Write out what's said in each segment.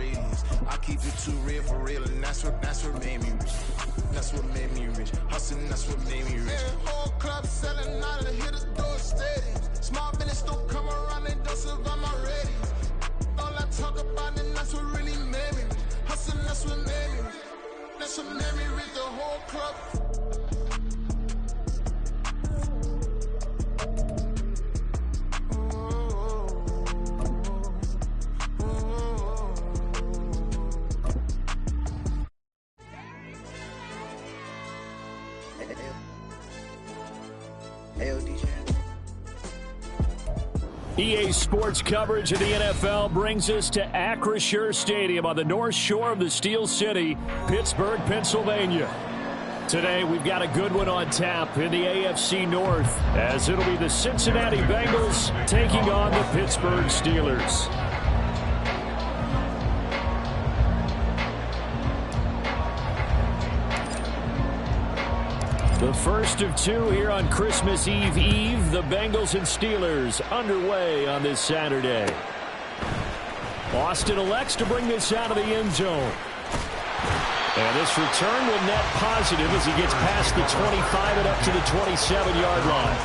radius. I keep it too real for real, and that's what made me rich. That's what made me rich. Hustling, that's what made me rich. Man, whole club selling out of hit the door stadiums. Small business don't come around and don't survive my ratings. All I talk about, and that's what really made me rich. Hustling, that's what made me rich. That's what made me rich. The whole club. EA Sports coverage of the NFL brings us to Acrisure Stadium on the north shore of the Steel City, Pittsburgh, Pennsylvania. Today, we've got a good one on tap in the AFC North, as it'll be the Cincinnati Bengals taking on the Pittsburgh Steelers. The first of two here on Christmas Eve. The Bengals and Steelers underway on this Saturday. Austin elects to bring this out of the end zone. And this return will net positive as he gets past the 25 and up to the 27-yard line.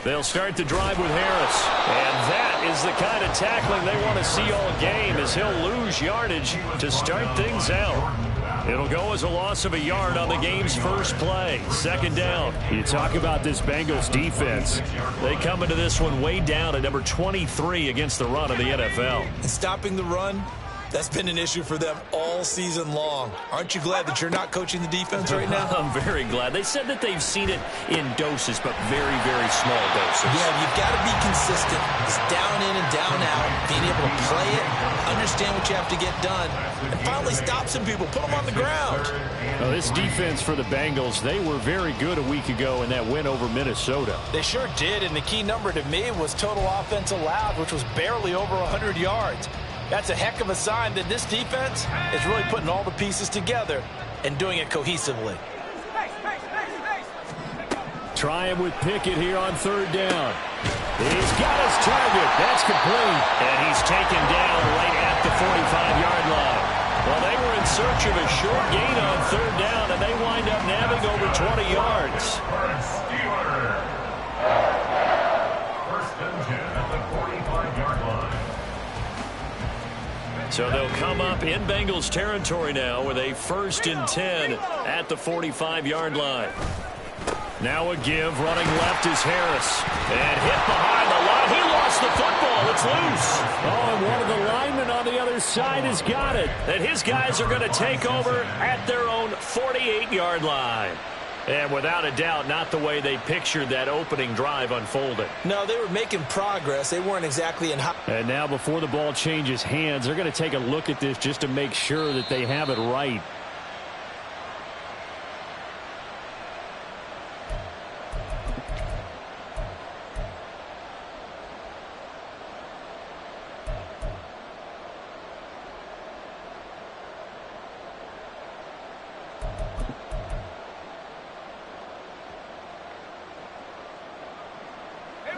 They'll start the drive with Harris. And that is the kind of tackling they want to see all game, as he'll lose yardage to start things out. It'll go as a loss of a yard on the game's first play. Second down. You talk about this Bengals defense. They come into this one way down at number 23 against the run of the NFL. And stopping the run, that's been an issue for them all season long. Aren't you glad that you're not coaching the defense right now? I'm very glad. They said that they've seen it in doses, but very, very small doses. Yeah, you've got to be consistent. It's down in and down out, being able to play it, understand what you have to get done, and finally stop some people, put them on the ground. Well, this defense for the Bengals, they were very good a week ago in that win over Minnesota. They sure did, and the key number to me was total offense allowed, which was barely over 100 yards. That's a heck of a sign that this defense is really putting all the pieces together and doing it cohesively. Try him with Pickett here on third down. He's got his target. That's complete. And he's taken down right at the 45-yard line. Well, they were in search of a short gain on third down, and they wind up nabbing over 20 yards. First and 10 at the 45-yard line. So they'll come up in Bengals territory now with a 1st and 10 at the 45-yard line. Now a give, running left is Harris. And hit behind the line. He lost the football. It's loose. Oh, and one of the linemen on the other side has got it. And his guys are going to take over at their own 48-yard line. And without a doubt, not the way they pictured that opening drive unfolding. No, they were making progress. They weren't exactly in high. And now before the ball changes hands, they're going to take a look at this just to make sure that they have it right.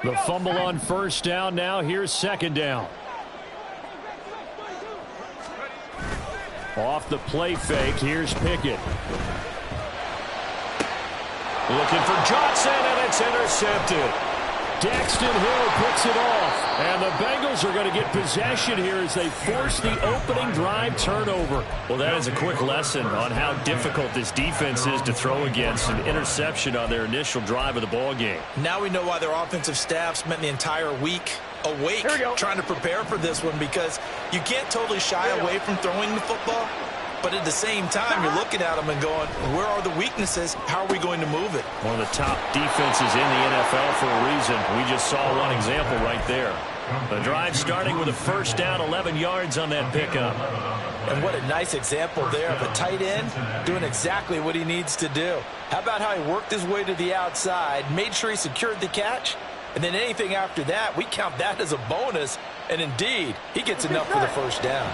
The fumble on first down. Now here's second down. Off the play fake, here's Pickett. Looking for Johnson, and it's intercepted. Daxton Hill picks it off. And the Bengals are going to get possession here as they force the opening drive turnover. Well, that is a quick lesson on how difficult this defense is to throw against. An interception on their initial drive of the ball game. Now we know why their offensive staff spent the entire week awake trying to prepare for this one, because you can't totally shy away from throwing the football. But at the same time, you're looking at them and going, where are the weaknesses? How are we going to move it? One of the top defenses in the NFL for a reason. We just saw one example right there. The drive starting with a first down, 11 yards on that pickup. And what a nice example there of a tight end doing exactly what he needs to do. How about how he worked his way to the outside, made sure he secured the catch, and then anything after that, we count that as a bonus. And indeed, he gets enough for the first down.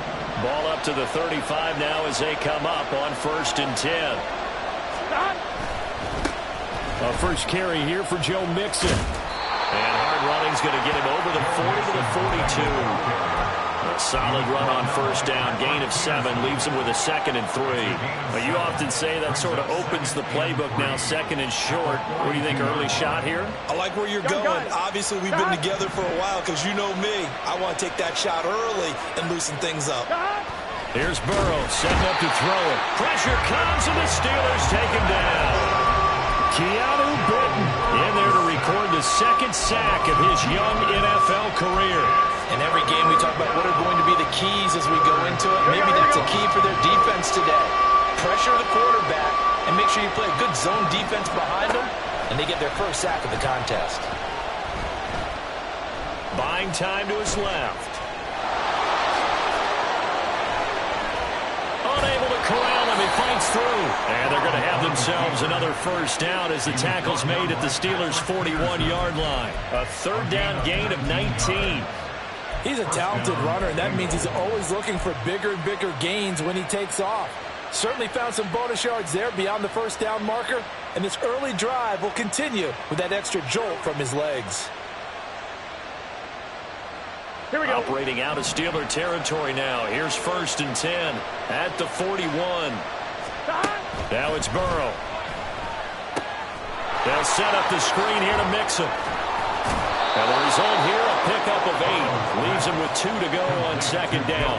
Ball up to the 35 now as they come up on 1st and 10. A first carry here for Joe Mixon. And hard running's going to get him over the 40 to the 42. A solid run on first down, gain of 7, leaves him with a 2nd and 3. But you often say that sort of opens the playbook now, 2nd and short. What do you think, early shot here? I like where you're going. Obviously, we've been together for a while because you know me. I want to take that shot early and loosen things up. Here's Burrow setting up to throw it. Pressure comes and the Steelers take him down. Keanu Britton in there to record the 2nd sack of his young NFL career. In every game we talk about what are going to be the keys as we go into it. Maybe that's a key for their defense today. Pressure the quarterback and make sure you play a good zone defense behind them, and they get their first sack of the contest. Buying time to his left. Unable to corral him, he fights through. And they're going to have themselves another first down as the tackle's made at the Steelers' 41-yard line. A 3rd down gain of 19. He's a talented runner, and that means he's always looking for bigger and bigger gains when he takes off. Certainly found some bonus yards there beyond the first down marker, and this early drive will continue with that extra jolt from his legs. Here we go. Operating out of Steeler territory now. Here's 1st and 10 at the 41. Now it's Burrow. They'll set up the screen here to Mixon. And the result here, a pickup of 8. Leaves him with 2 to go on 2nd down.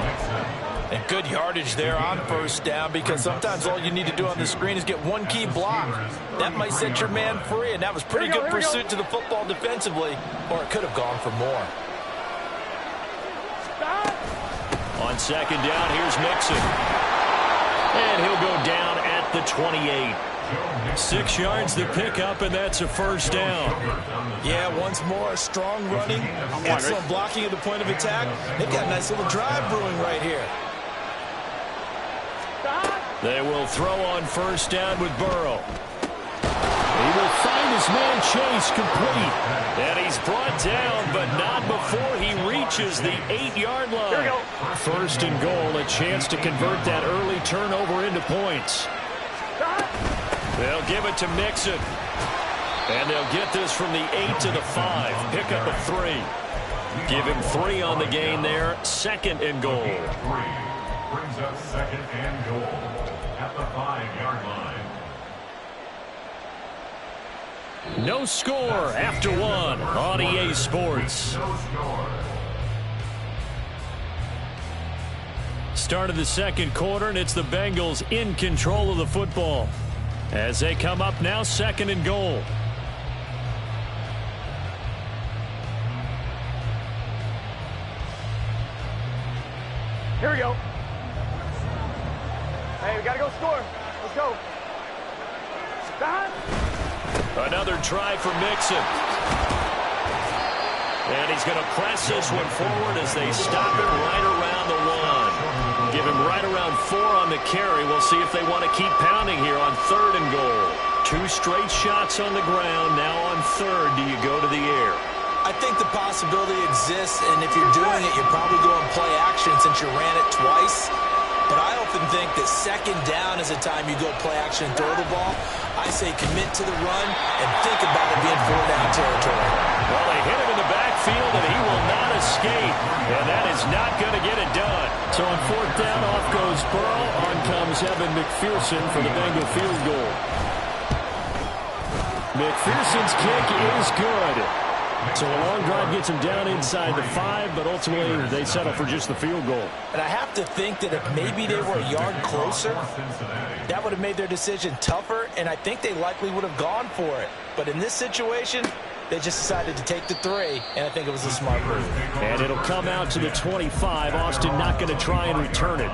And good yardage there on first down, because sometimes all you need to do on the screen is get one key block. That might set your man free, and that was pretty good pursuit to the football defensively, or it could have gone for more. On 2nd down, here's Mixon. And he'll go down at the 28. 6 yards to pick up, and that's a first down. Yeah, once more, strong running, excellent blocking at the point of attack. They've got a nice little drive brewing right here. They will throw on first down with Burrow. He will find his man Chase complete. And he's brought down, but not before he reaches the 8-yard line. 1st and goal, a chance to convert that early turnover into points. They'll give it to Mixon. And they'll get this from the 8 to the 5. Pick up a 3. Give him 3 on the gain there. 2nd and goal. Brings up 2nd and goal at the 5-yard line. No score after 1 on EA Sports. No score. Start of the 2nd quarter, and it's the Bengals in control of the football. As they come up now, 2nd and goal. Here we go. Hey, we got to go score. Let's go. Another try for Mixon. And he's going to press this one forward as they stop him right around the 1. Give him right around 4 on the carry. We'll see if they want to keep pounding here on 3rd and goal. 2 straight shots on the ground. Now on 3rd, do you go to the air? I think the possibility exists, and if you're doing it, you're probably going play action since you ran it twice. But I often think that 2nd down is a time you go play action and throw the ball. I say commit to the run and think about it being 4-down territory. Well, they hit him in the backfield, and he will not escape. And that is not going to get it done. So on 4th down, off goes Burrow. On comes Evan McPherson for the Bengal field goal. McPherson's kick is good. So a long drive gets him down inside the 5, but ultimately they settle for just the field goal. And I have to think that if maybe they were a yard closer, that would have made their decision tougher, and I think they likely would have gone for it. But in this situation, they just decided to take the 3, and I think it was a smart move. And it'll come out to the 25. Austin not going to try and return it.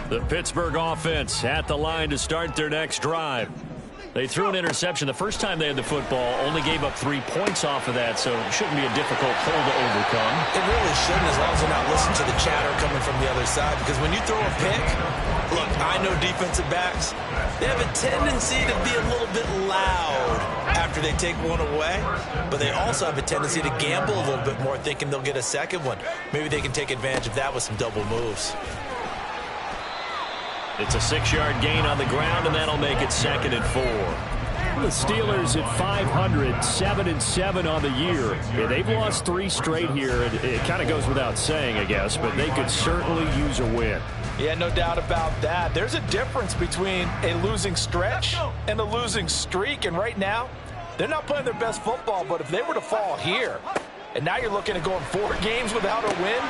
The Pittsburgh offense at the line to start their next drive. They threw an interception the first time they had the football, only gave up 3 points off of that, so it shouldn't be a difficult hole to overcome. It really shouldn't, as long as they're not listening to the chatter coming from the other side, because when you throw a pick, look, I know defensive backs, they have a tendency to be a little bit loud after they take one away, but they also have a tendency to gamble a little bit more, thinking they'll get a second one. Maybe they can take advantage of that with some double moves. It's a 6-yard gain on the ground, and that'll make it 2nd and 4. The Steelers at 500, 7-7 on the year. Yeah, they've lost 3 straight here. It kind of goes without saying, I guess, but they could certainly use a win. Yeah, no doubt about that. There's a difference between a losing stretch and a losing streak, and right now, they're not playing their best football, but if they were to fall here, and now you're looking at going 4 games without a win,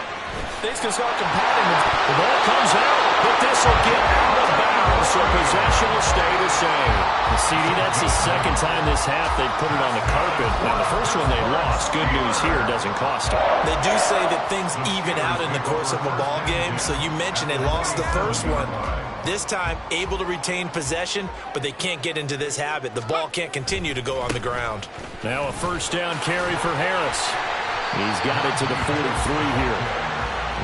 things can start compounding. The ball comes out, but this will get out of bounds, so possession will stay the same. CD, that's the second time this half they put it on the carpet. Now, the first one they lost. Good news here, doesn't cost them. They do say that things even out in the course of a ball game, so you mentioned they lost the first one. This time, able to retain possession, but they can't get into this habit. The ball can't continue to go on the ground. Now a first down carry for Harris. He's got it to the 43 here.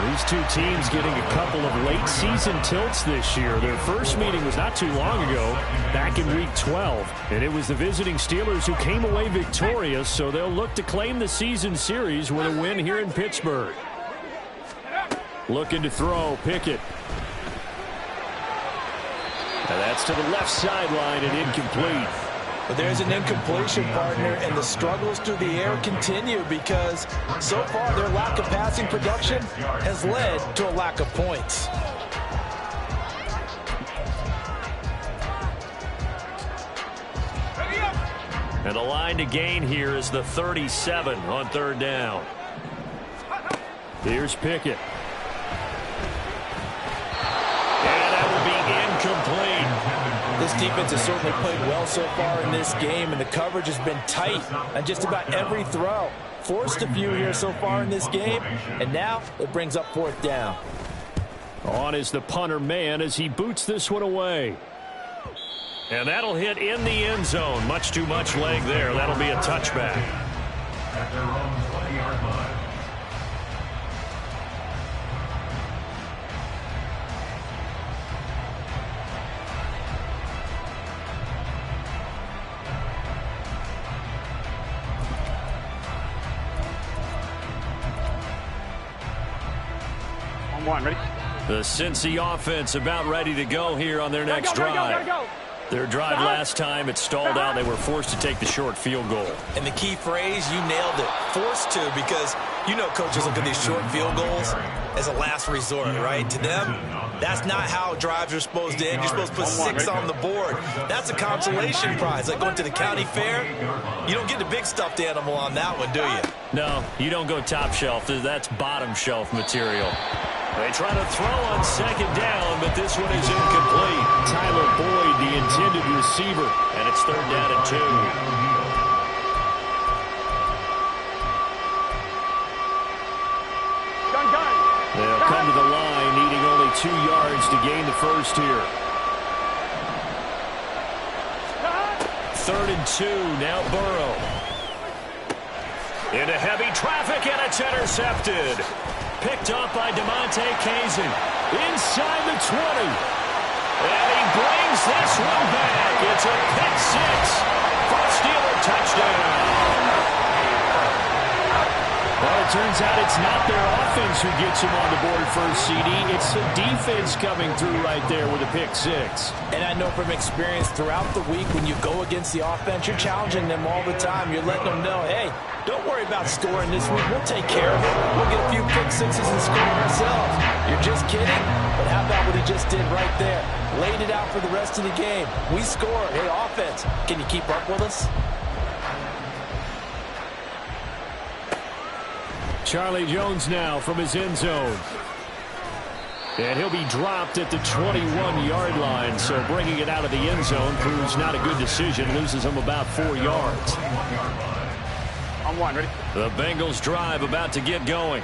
These two teams getting a couple of late season tilts this year. Their first meeting was not too long ago, back in week 12. And it was the visiting Steelers who came away victorious, so they'll look to claim the season series with a win here in Pittsburgh. Looking to throw, Pickett. And that's to the left sideline and incomplete. But there's an incompletion, partner, and the struggles through the air continue because so far their lack of passing production has led to a lack of points. And the line to gain here is the 37 on 3rd down. Here's Pickett. And that will be incomplete. This defense has certainly played well so far in this game, and the coverage has been tight on just about every throw. Forced a few here so far in this game, and now it brings up 4th down. On is the punter man as he boots this one away. And that'll hit in the end zone. Much too much leg there. That'll be a touchback. At their own 20-yard line. Ready? The Cincy offense about ready to go here on their next drive. Their drive last time, it stalled out. They were forced to take the short field goal. And the key phrase, you nailed it, forced to, because you know coaches look at these short field goals as a last resort, right? To them, that's not how drives are supposed to end. You're supposed to put 6 on the board. That's a consolation prize. Like going to the county fair, you don't get the big stuffed animal on that one, do you? No, you don't go top shelf. That's bottom shelf material. They try to throw on 2nd down, but this one is incomplete. Tyler Boyd, the intended receiver, and it's 3rd down and 2. They'll come to the line, needing only 2 yards to gain the first here. 3rd and 2, now Burrow. Into heavy traffic, and it's intercepted. Picked up by DeMonte Kazin. Inside the 20. And he brings this one back. It's a pick 6 for a Steeler touchdown. Well, it turns out it's not their offense who gets him on the board first, CD. It's the defense coming through right there with a pick 6. And I know from experience throughout the week when you go against the offense, you're challenging them all the time. You're letting them know, hey, don't worry about scoring this week. We'll take care of it. We'll get a few pick 6s and score ourselves. You're just kidding? But how about what he just did right there? Laid it out for the rest of the game. We score. Hey, offense, can you keep up with us? Charlie Jones now from his end zone. And he'll be dropped at the 21-yard line, so bringing it out of the end zone proves not a good decision. Loses him about 4 yards. On 1, ready? The Bengals drive about to get going.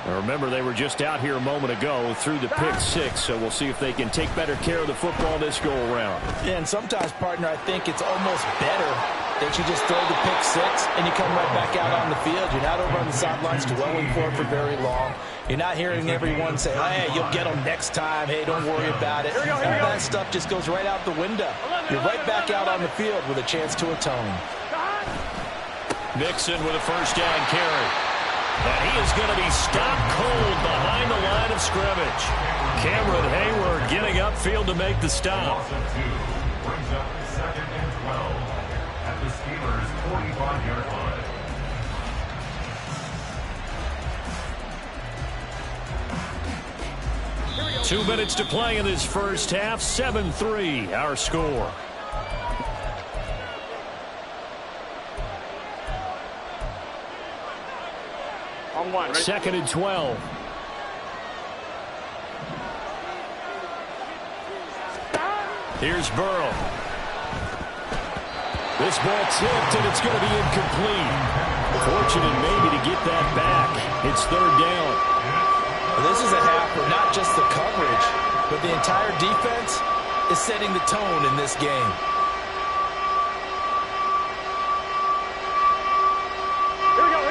Remember, they were just out here a moment ago through the pick six, so we'll see if they can take better care of the football this go-around. Yeah, and sometimes, partner, I think it's almost better that you just throw the pick six and you come right back out on the field. You're not over on the sidelines dwelling for it for very long. You're not hearing everyone say, hey, you'll get them next time. Hey, don't worry about it. All that stuff just goes right out the window. You're right back out on the field with a chance to atone. Mixon with a first down carry. And he is going to be stopped cold behind the line of scrimmage. Cameron Hayward getting upfield to make the stop. Brings up 2nd and 12 at the Steelers' 45-yard line. 2 minutes to play in this first half. 7-3 our score. On one, right? 2nd and 12. Here's Burrow. This ball tipped, and it's going to be incomplete. Fortunate maybe to get that back. It's 3rd down. This is a half where not just the coverage, but the entire defense is setting the tone in this game.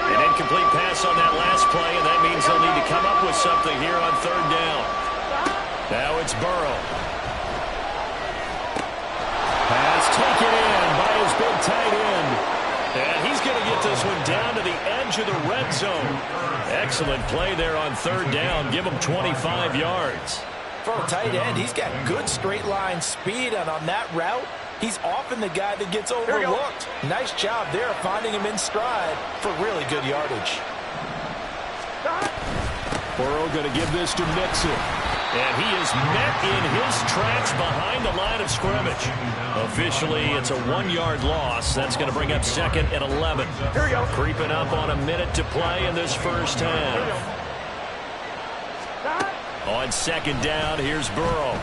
An incomplete pass on that last play, and that means they'll need to come up with something here on 3rd down. Now it's Burrow. Pass taken in by his big tight end. And he's going to get this one down to the edge of the red zone. Excellent play there on 3rd down. Give him 25 yards. For a tight end, he's got good straight line speed, and on that route, he's often the guy that gets overlooked. Nice job there finding him in stride for really good yardage. Burrow going to give this to Mixon. And he is met in his tracks behind the line of scrimmage. Officially, it's a 1-yard loss. That's going to bring up 2nd and 11. Here we go. Creeping up on a minute to play in this first half. On 2nd down, here's Burrow.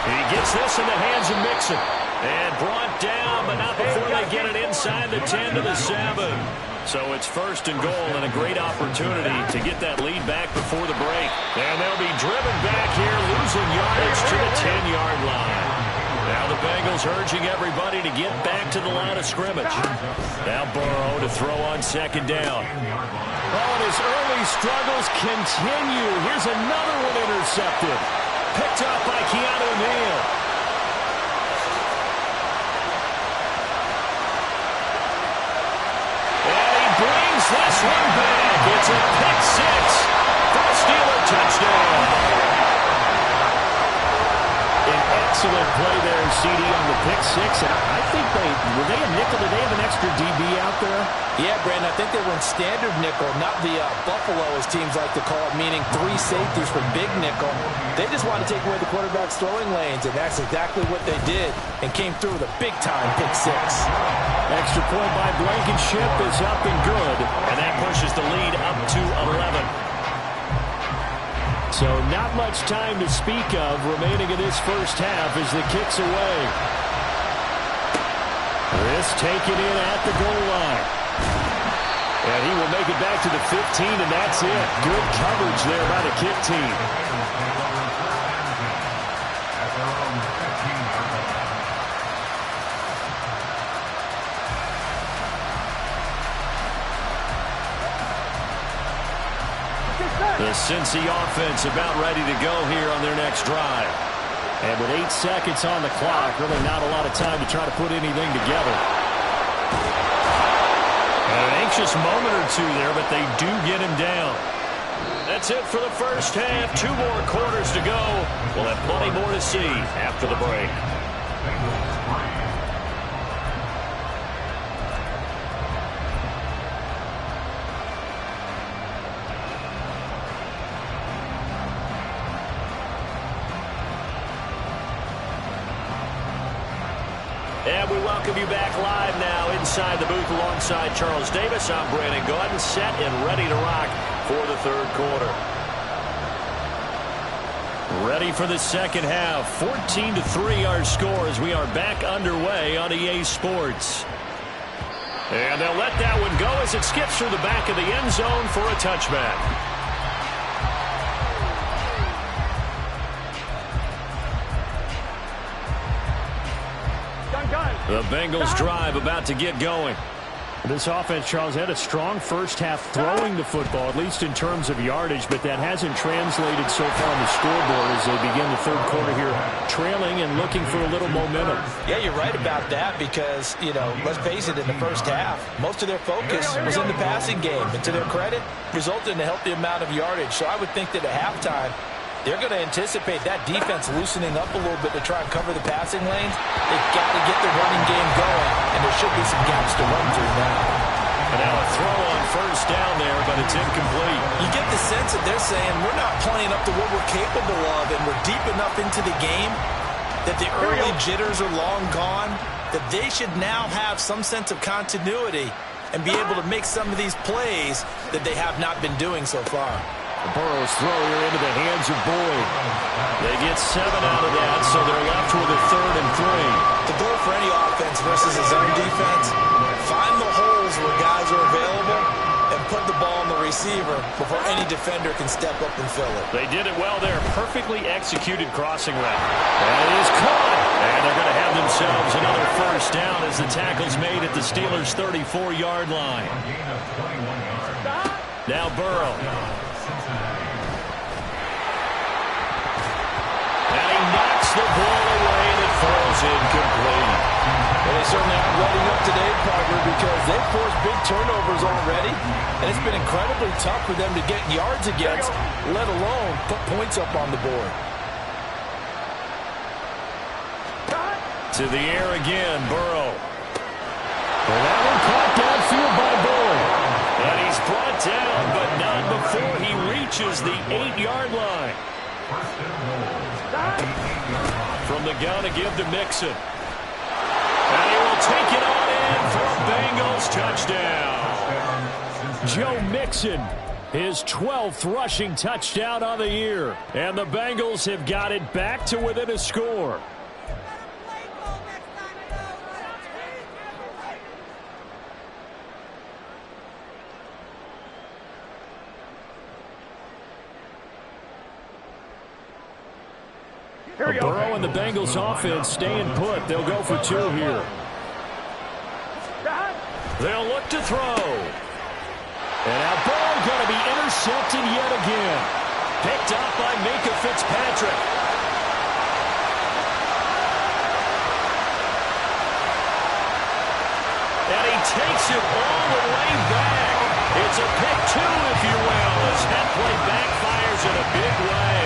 He gets this in the hands of Mixon. And brought down, but not before they get it inside the 10 to the 7. So it's 1st and goal, and a great opportunity to get that lead back before the break. And they'll be driven back here, losing yardage to the 10-yard line. Now the Bengals urging everybody to get back to the line of scrimmage. Now Burrow to throw on 2nd down. Oh, and his early struggles continue. Here's another one intercepted. Picked up by Keanu Neal. This one back. It's a pick six for a Steeler touchdown. An excellent play there, CD, on the pick six. And I think were they a nickel? Did they have an extra DB out there? Yeah, Brandon, I think they were in standard nickel, not the Buffalo, as teams like to call it, meaning 3 safeties for big nickel. They just wanted to take away the quarterback's throwing lanes, and that's exactly what they did, and came through with a big-time pick six. Extra point by Blankenship is up and good, and that pushes the lead up to 11. So not much time to speak of remaining in this first half as the kick's away. This taken in at the goal line. And he will make it back to the 15, and that's it. Good coverage there by the kick team. The Cincy offense about ready to go here on their next drive. And with 8 seconds on the clock, really not a lot of time to try to put anything together. An anxious moment or two there, but they do get him down. That's it for the first half. 2 more quarters to go. We'll have plenty more to see after the break. And we welcome you back live now inside the booth alongside Charles Davis. I'm Brandon Gaudin, set and ready to rock for the third quarter. Ready for the second half. 14-3 our score as we are back underway on EA Sports. And they'll let that one go as it skips through the back of the end zone for a touchback. The Bengals drive about to get going. This offense, Charles, had a strong first half throwing the football, at least in terms of yardage, but that hasn't translated so far on the scoreboard as they begin the third quarter here, trailing and looking for a little momentum. Yeah, you're right about that because, let's face it, in the first half, most of their focus was in the passing game. And to their credit, resulted in a healthy amount of yardage. So I would think that at halftime, they're going to anticipate that defense loosening up a little bit to try and cover the passing lanes. They've got to get the running game going, and there should be some gaps to run through now. And now a throw on first down there, but it's incomplete. You get the sense that they're saying we're not playing up to what we're capable of, and we're deep enough into the game that the early jitters are long gone, that they should now have some sense of continuity and be able to make some of these plays that they have not been doing so far. Burrow's throw here into the hands of Boyd. They get 7 out of that, so they're left with a 3rd and 3. The goal for any offense versus a zone defense, find the holes where guys are available and put the ball on the receiver before any defender can step up and fill it. They did it well there. Perfectly executed crossing route. That is caught. And they're going to have themselves another first down as the tackle's made at the Steelers' 34-yard line. Now Burrow. Knocks the ball away and it falls incomplete. Well, they certainly aren't letting up today, partner, because they've forced big turnovers already, and it's been incredibly tough for them to get yards against, let alone put points up on the board. To the air again, Burrow. Well, that one caught downfield by Boyd. And he's brought down, but not before he reaches the 8-yard line. From the gun to give to Mixon. And he will take it on in for a Bengals touchdown. Joe Mixon, his 12th rushing touchdown on the year. And the Bengals have got it back to within a score. Burrow and the Bengals offense staying put. They'll go for 2 here. They'll look to throw. And our ball going to be intercepted yet again. Picked up by Minka Fitzpatrick. And he takes it all the way back. It's a pick 2, if you will, as that play backfires in a big way.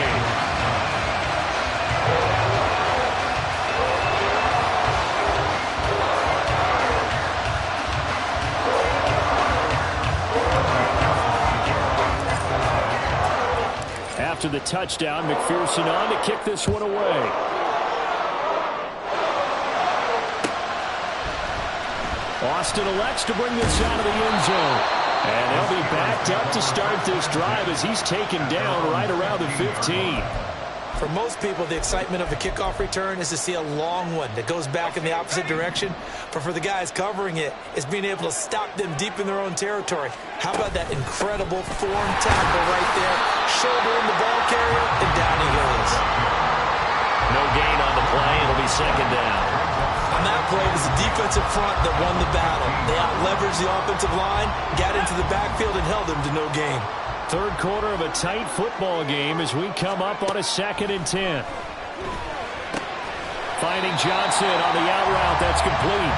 After the touchdown, McPherson on to kick this one away. Austin elects to bring this out of the end zone. And they'll be backed up to start this drive as he's taken down right around the 15. For most people, the excitement of a kickoff return is to see a long one that goes back in the opposite direction. But for the guys covering it, it's being able to stop them deep in their own territory. How about that incredible form tackle right there? Shouldering the ball carrier, and down he goes. No gain on the play. It'll be 2nd down. On that play, it was the defensive front that won the battle. They out-leveraged the offensive line, got into the backfield, and held them to no gain. Third quarter of a tight football game as we come up on a 2nd and 10. Finding Johnson on the out route. That's complete.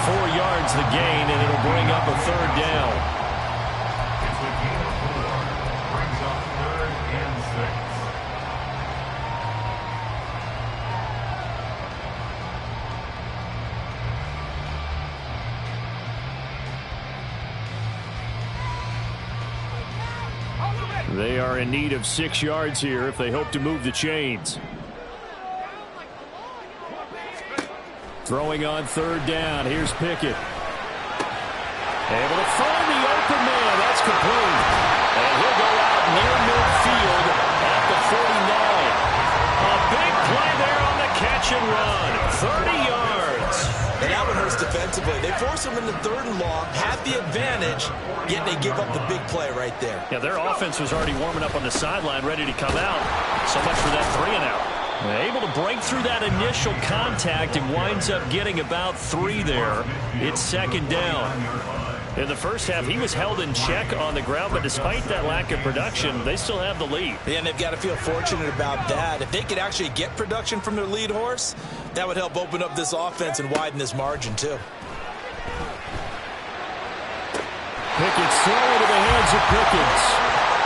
4 yards the gain, and it'll bring up a 3rd down. It's a gain of 4. Brings up 3rd and 6. They are in need of 6 yards here if they hope to move the chains. Throwing on 3rd down. Here's Pickett. Able to find the open man. That's complete. And he'll go out near midfield at the 49. A big play there on the catch and run. 30 yards. And that one hurts defensively. defensively. They force them into 3rd and long, have the advantage, yet they give up the big play right there. Yeah, their offense was already warming up on the sideline, ready to come out. So much for that 3-and-out. Able to break through that initial contact and winds up getting about 3 there. It's 2nd down. In the first half, he was held in check on the ground, but despite that lack of production, they still have the lead. Yeah, and they've got to feel fortunate about that. If they could actually get production from their lead horse, that would help open up this offense and widen this margin, too. Pickett's throw into the hands of Pickens.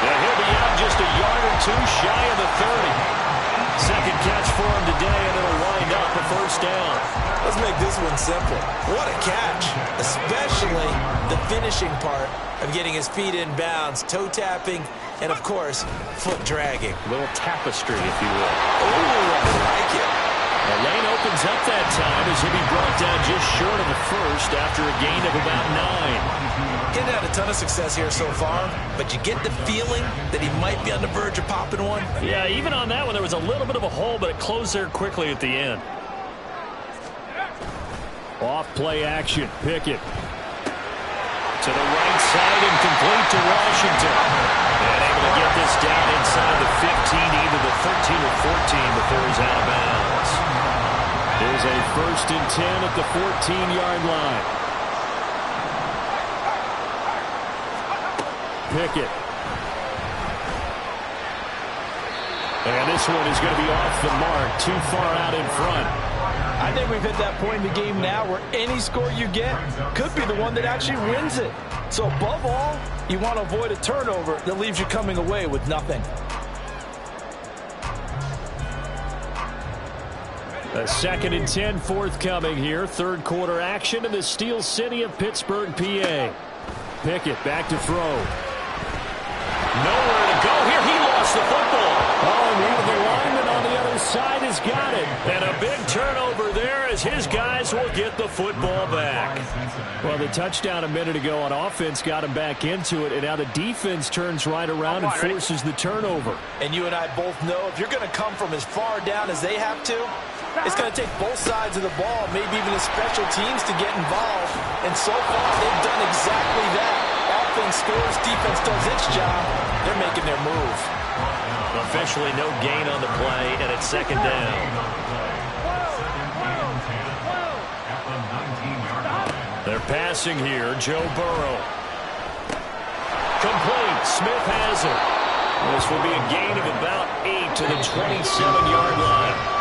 And he'll be out just a yard or 2 shy of the 30. Second catch for him today, and it'll wind up a 1st down. Let's make this one simple. What a catch, especially the finishing part of getting his feet in bounds, toe tapping, and, of course, foot dragging. A little tapestry, if you will. Ooh, I like it. The lane opens up that time as he'll be brought down just short of the 1st after a gain of about 9. Getting had a ton of success here so far, but you get the feeling that he might be on the verge of popping one. Yeah, even on that one, there was a little bit of a hole, but it closed there quickly at the end. Off play action, Pickett. To the right side and complete to Washington. And able to get this down inside the 15, either the 13 or 14 before he's out of bounds. There's a 1st and 10 at the 14-yard line. Pickett. And this one is going to be off the mark, too far out in front. I think we've hit that point in the game now where any score you get could be the one that actually wins it. So above all, you want to avoid a turnover that leaves you coming away with nothing. A 2nd and 10 forthcoming here. 3rd quarter action in the Steel City of Pittsburgh, PA. Pickett back to throw. Nowhere to go here. He lost the football. Oh, and one of the linemen on the other side has got it. And a big turnover there as his guys will get the football back. Well, the touchdown a minute ago on offense got him back into it, and now the defense turns right around and forces the turnover. And you and I both know if you're going to come from as far down as they have to, it's going to take both sides of the ball, maybe even the special teams to get involved. And so far, they've done exactly that. Offense scores, defense does its job. They're making their move. Officially no gain on the play, and it's 2nd down. They're passing here. Joe Burrow. Complete. Smith has it. This will be a gain of about 8 to the 27-yard line.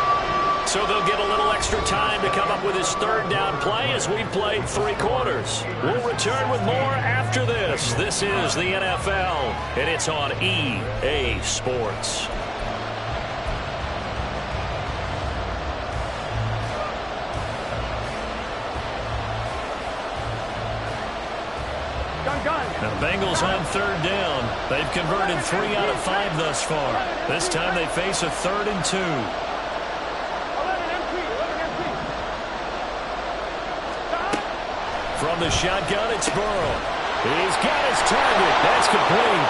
So they'll get a little extra time to come up with his 3rd down play as we played 3 quarters. We'll return with more after this. This is the NFL, and it's on EA Sports. Now the Bengals on 3rd down. They've converted 3 out of 5 thus far. This time they face a 3rd and 2. From the shotgun, it's Burrow. He's got his target. That's complete.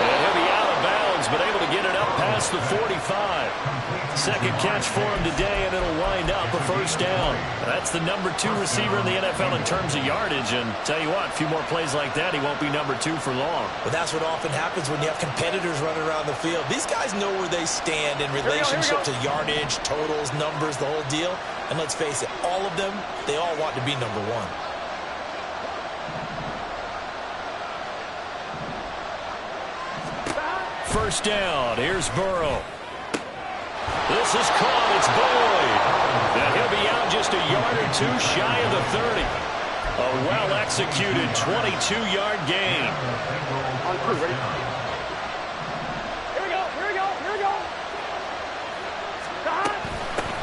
And he'll be out of bounds, but able to get it up past the 45. 2nd catch for him today, and it'll wind up a 1st down. That's the number 2 receiver in the NFL in terms of yardage. And tell you what, a few more plays like that, he won't be number 2 for long. But that's what often happens when you have competitors running around the field. These guys know where they stand in relationship to yardage, totals, numbers, the whole deal. And let's face it, all of them, they all want to be number 1. 1st down. Here's Burrow. This is caught. It's Boyd. And he'll be out just a yard or 2 shy of the 30. A well-executed 22-yard gain. On 2, ready? Here we go, here we go, here we go.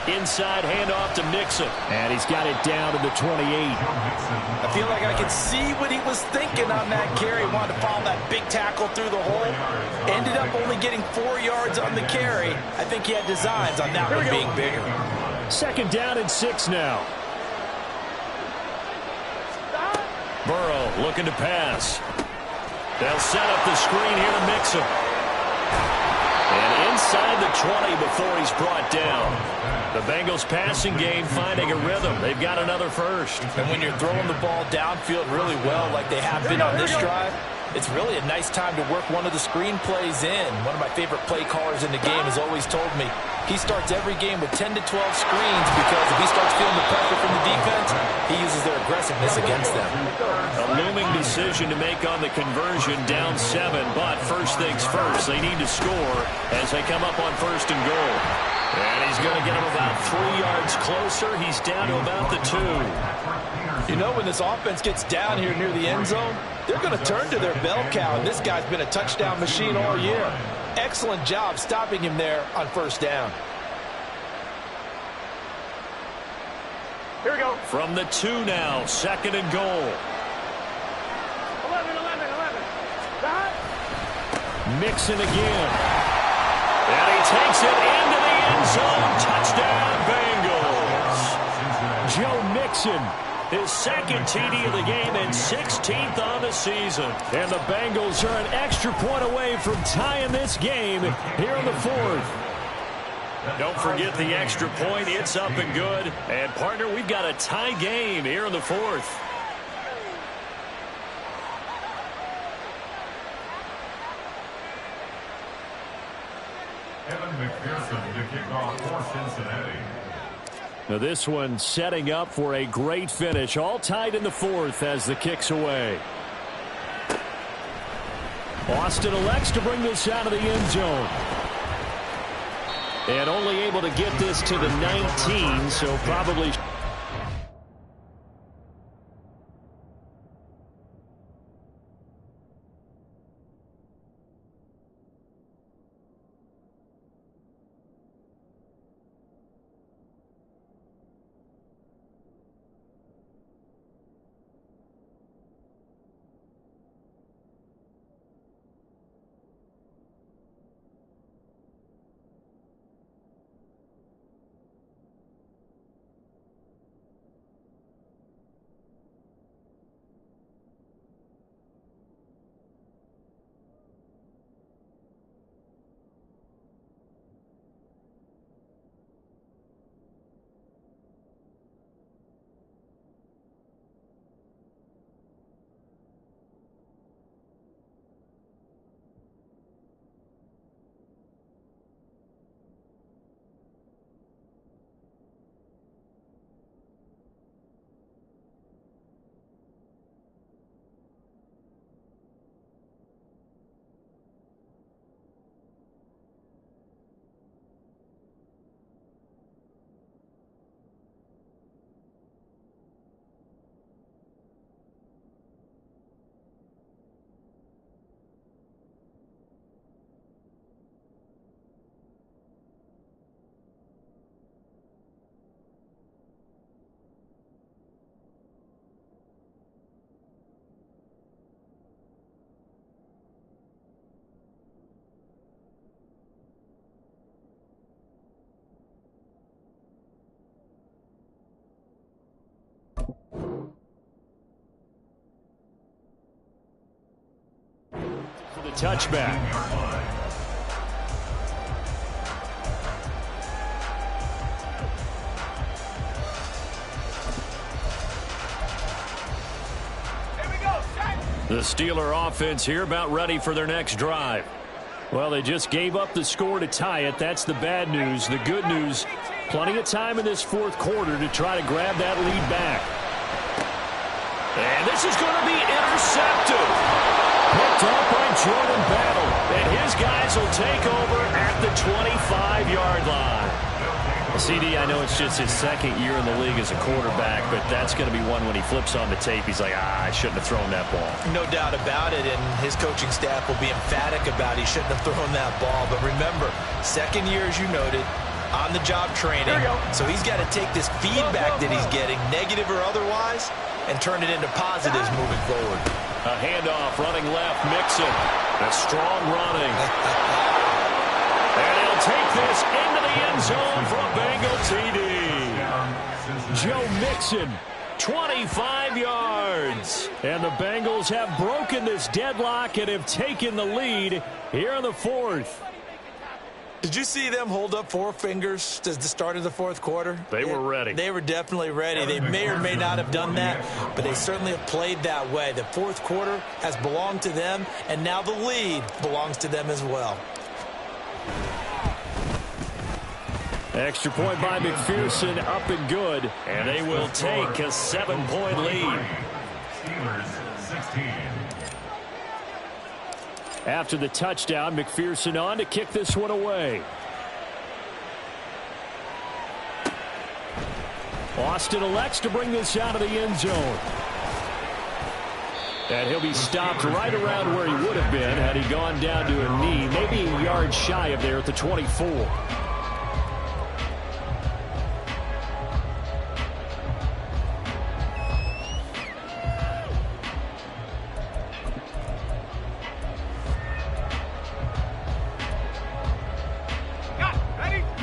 Inside handoff to Mixon. And he's got it down to the 28. I feel like I could see what he was thinking on that carry. Wanted to follow that big tackle through the hole. Ended up only getting 4 yards on the carry. I think he had designs on that one being bigger. 2nd down and 6 now. Burrow looking to pass. They'll set up the screen here to Mixon. And inside the 20 before he's brought down. The Bengals passing game finding a rhythm. They've got another first. And when you're throwing the ball downfield really well like they have been on this drive, it's really a nice time to work one of the screen plays in. One of my favorite play callers in the game has always told me he starts every game with 10 to 12 screens because if he starts feeling the pressure from the defense, he uses their aggressiveness against them. A looming decision to make on the conversion, down 7, but first things first, they need to score as they come up on first and goal. And he's going to get him about 3 yards closer. He's down to about the 2. You know, when this offense gets down here near the end zone, they're going to turn to their bell cow, and this guy's been a touchdown machine all year. Excellent job stopping him there on first down. Here we go. From the 2 now, second and goal. 11. Mixon again. And he takes it into the end zone. Touchdown, Bengals. Joe Mixon, his second TD of the game and 16th on the season. And the Bengals are an extra point away from tying this game here in the 4th. Don't forget the extra point. It's up and good. And, partner, we've got a tie game here in the 4th. Evan McPherson to kick off for Cincinnati. Now this one setting up for a great finish. All tied in the 4th as the kick's away. Austin elects to bring this out of the end zone. And only able to get this to the 19, so probably... for the touchback. The Steeler offense here about ready for their next drive. Well, they just gave up the score to tie it. That's the bad news. The good news, plenty of time in this 4th quarter to try to grab that lead back. And this is going to be intercepted. Picked up by Jordan Battle. And his guys will take over at the 25-yard line. CD, I know it's just his second year in the league as a quarterback, but that's going to be one when he flips on the tape. He's like, I shouldn't have thrown that ball. No doubt about it, and his coaching staff will be emphatic about he shouldn't have thrown that ball. But remember, second year, as you noted, on-the-job training. So he's got to take this feedback that he's getting, negative or otherwise, and turn it into positives moving forward. A handoff, running left, Mixon. A strong running. And he'll take this into the end zone for a Bengal TD. Joe Mixon, 25 yards. And the Bengals have broken this deadlock and have taken the lead here in the 4th. Did you see them hold up 4 fingers at the start of the fourth quarter? They were ready. They were definitely ready. They may or may not have done that, but they certainly have played that way. The fourth quarter has belonged to them, and now the lead belongs to them as well. Extra point by McPherson, up and good. And they will take a 7-point lead. Steelers 16. After the touchdown, McPherson on to kick this one away. Austin elects to bring this out of the end zone. And he'll be stopped right around where he would have been had he gone down to a knee, maybe a yard shy of there at the 24.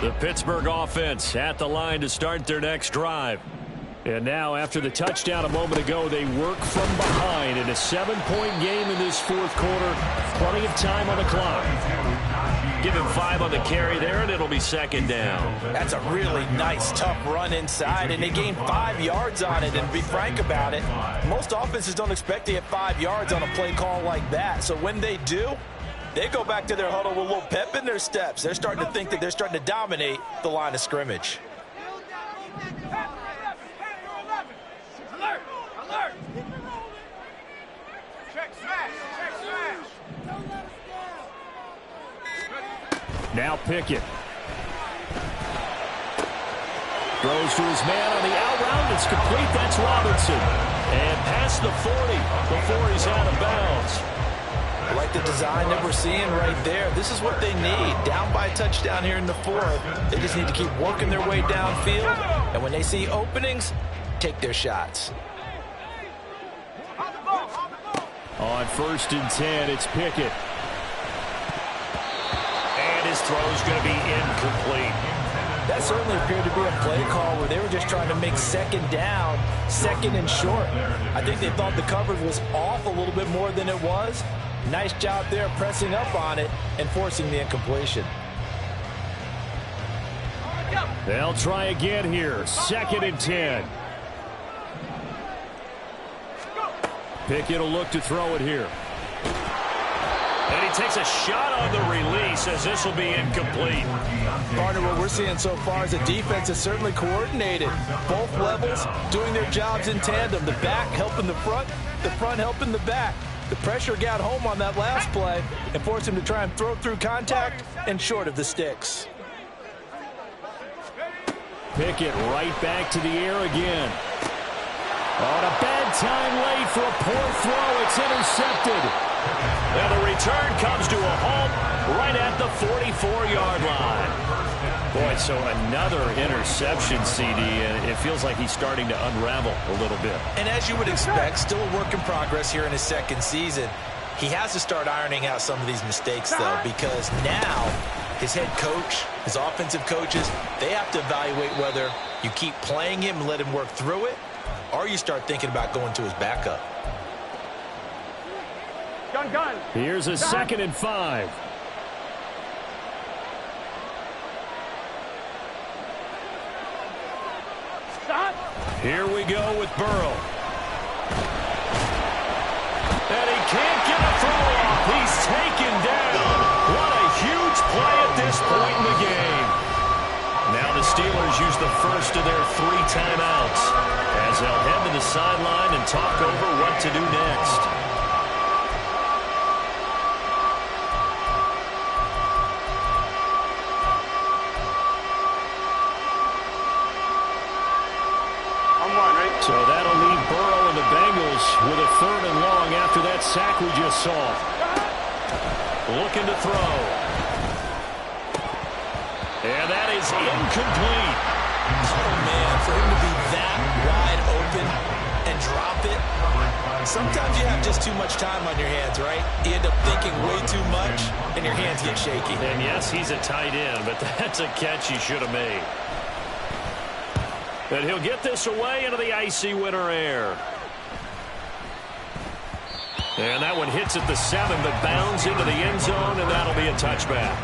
The Pittsburgh offense at the line to start their next drive. And now, after the touchdown a moment ago, they work from behind in a 7-point game in this fourth quarter. Plenty of time on the clock. Give him 5 on the carry there, and it'll be second down. That's a really nice, tough run inside, and they gained 5 yards on it. And to be frank about it, most offenses don't expect to get 5 yards on a play call like that. So when they do, they go back to their huddle with a little pep in their steps. They're starting to think that they're starting to dominate the line of scrimmage. Alert! Alert! Check smash! Check smash! Now Pickett. Throws to his man on the out route. It's complete. That's Robinson. And past the 40 before he's out of bounds. I like the design that we're seeing right there. This is what they need. Down by a touchdown here in the fourth. They just need to keep working their way downfield. And when they see openings, take their shots. On 1st and 10, it's Pickett. And his throw's going to be incomplete. That certainly appeared to be a play call where they were just trying to make second down, second and short. I think they thought the coverage was off a little bit more than it was. Nice job there pressing up on it and forcing the incompletion. They'll try again here. 2nd and 10. Pickett will look to throw it here. And he takes a shot on the release as this will be incomplete. Partner, what we're seeing so far is the defense is certainly coordinated. Both levels doing their jobs in tandem. The back helping the front helping the back. The pressure got home on that last play and forced him to try and throw through contact and short of the sticks. Pickett right back to the air again. On a bad time late for a poor throw. It's intercepted. Now the return comes to a halt right at the 44-yard line. Boy, so another interception, CD, and it feels like he's starting to unravel a little bit. And as you would expect, still a work in progress here in his second season. He has to start ironing out some of these mistakes, though, because now his head coach, his offensive coaches, they have to evaluate whether you keep playing him and let him work through it, or you start thinking about going to his backup. Gun. Here's a 2nd and 5. Stop. Here we go with Burrow. And he can't get a throw off. He's taken down. What a huge play at this point in the game. Now the Steelers use the first of their 3 timeouts as they'll head to the sideline and talk over what to do next. So that'll leave Burrow and the Bengals with a 3rd and long after that sack we just saw. Looking to throw. And that is incomplete. Oh, man, for him to be that wide open and drop it, sometimes you have just too much time on your hands, right? You end up thinking way too much, and your hands get shaky. And yes, he's a tight end, but that's a catch he should have made. And he'll get this away into the icy winter air. And that one hits at the 7, but bounds into the end zone, and that'll be a touchback.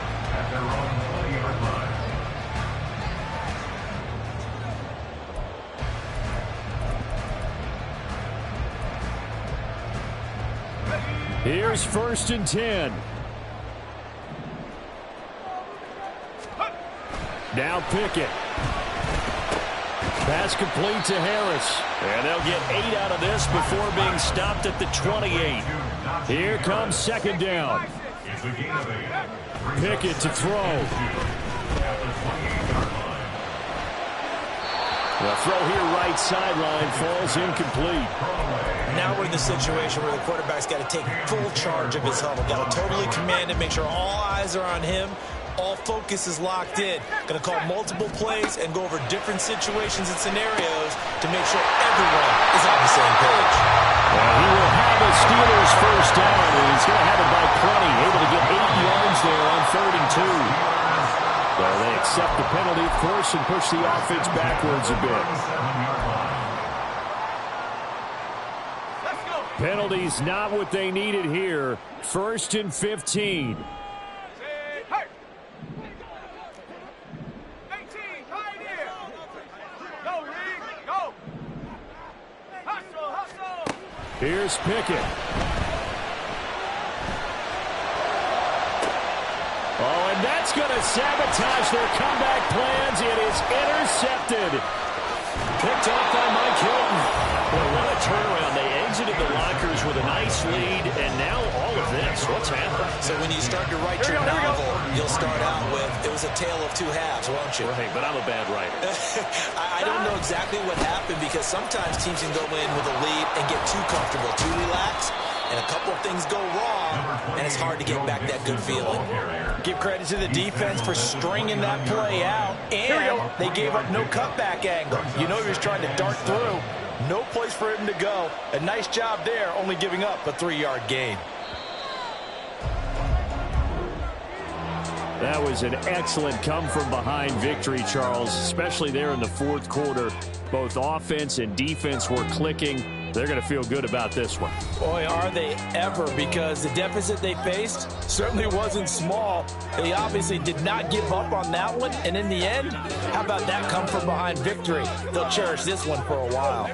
Here's 1st and 10. Now Pickett. Pass complete to Harris. And they'll get 8 out of this before being stopped at the 28. Here comes 2nd down. Pickett to throw. The throw here right sideline falls incomplete. Now we're in the situation where the quarterback's got to take full charge of his huddle. Got to totally command it, make sure all eyes are on him. All focus is locked in. Going to call multiple plays and go over different situations and scenarios to make sure everyone is on the same page. Well, he will have a Steelers 1st down, and he's going to have it by plenty. Able to get 8 yards there on 3rd and 2. Well, they accept the penalty, of course, and push the offense backwards a bit. Penalties not what they needed here. 1st and 15. Here's Pickett. Oh, and that's going to sabotage their comeback plans. It is intercepted. Picked off by Mike Hilton. Boy, what a turnaround. They exited the lockers with a nice lead, and now all of this. What's happening? So when you start to write your novel, you'll start out with, it was a tale of 2 halves, won't you? Right, but I'm a bad writer. I don't know exactly what happened because sometimes teams can go in with a lead and get too comfortable, too relaxed, and a couple of things go wrong, and it's hard to get back that good feeling. Give credit to the defense for stringing that play out, and they gave up no cutback angle. You know he was trying to dart through. No place for him to go. A nice job there, only giving up a 3-yard gain. That was an excellent come-from-behind victory, Charles, especially there in the 4th quarter. Both offense and defense were clicking. They're going to feel good about this one. Boy, are they ever, because the deficit they faced certainly wasn't small. They obviously did not give up on that one, and in the end, how about that come-from-behind victory? They'll cherish this one for a while.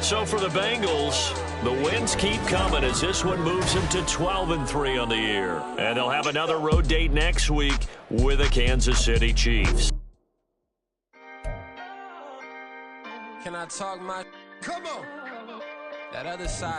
So for the Bengals, the wins keep coming as this one moves them to 12-3 on the year. And they'll have another road date next week with the Kansas City Chiefs. Can I talk my... Come on! That other side